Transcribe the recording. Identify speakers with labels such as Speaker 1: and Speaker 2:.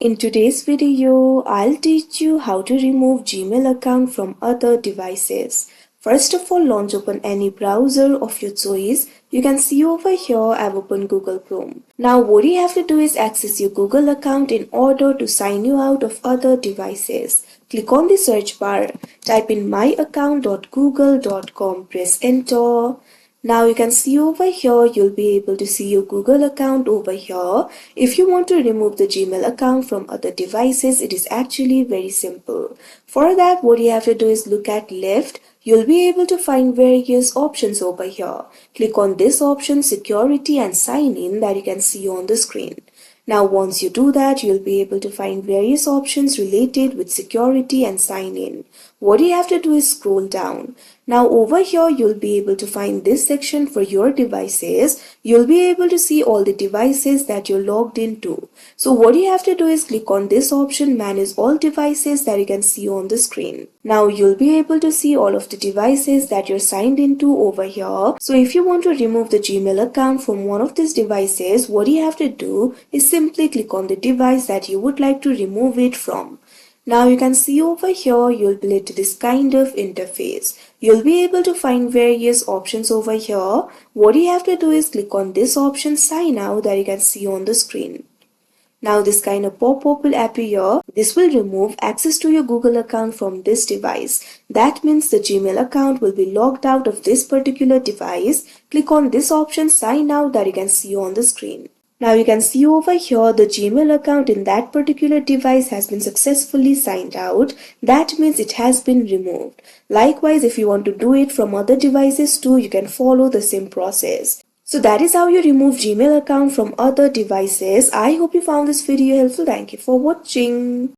Speaker 1: In today's video, I'll teach you how to remove Gmail account from other devices. First of all, launch open any browser of your choice. You can see over here I've opened Google Chrome. Now what you have to do is access your Google account in order to sign you out of other devices. Click on the search bar, type in myaccount.google.com, press enter. Now you can see over here, you'll be able to see your Google account over here. If you want to remove the Gmail account from other devices, it is actually very simple. For that, what you have to do is look at left. You'll be able to find various options over here. Click on this option, security and sign in, that you can see on the screen. Now once you do that, you'll be able to find various options related with security and sign in. What you have to do is scroll down. Now over here, you'll be able to find this section for your devices. You'll be able to see all the devices that you're logged into. So what you have to do is click on this option, manage all devices, that you can see on the screen. Now you'll be able to see all of the devices that you're signed into over here. So if you want to remove the Gmail account from one of these devices, what you have to do is simply click on the device that you would like to remove it from. Now you can see over here, you'll be led to this kind of interface. You'll be able to find various options over here. What you have to do is click on this option, sign out, that you can see on the screen. Now this kind of pop-up will appear. This will remove access to your Google account from this device. That means the Gmail account will be logged out of this particular device. Click on this option, sign out, that you can see on the screen. Now you can see over here the Gmail account in that particular device has been successfully signed out. That means it has been removed. Likewise, if you want to do it from other devices too, you can follow the same process. So that is how you remove Gmail account from other devices. I hope you found this video helpful. Thank you for watching.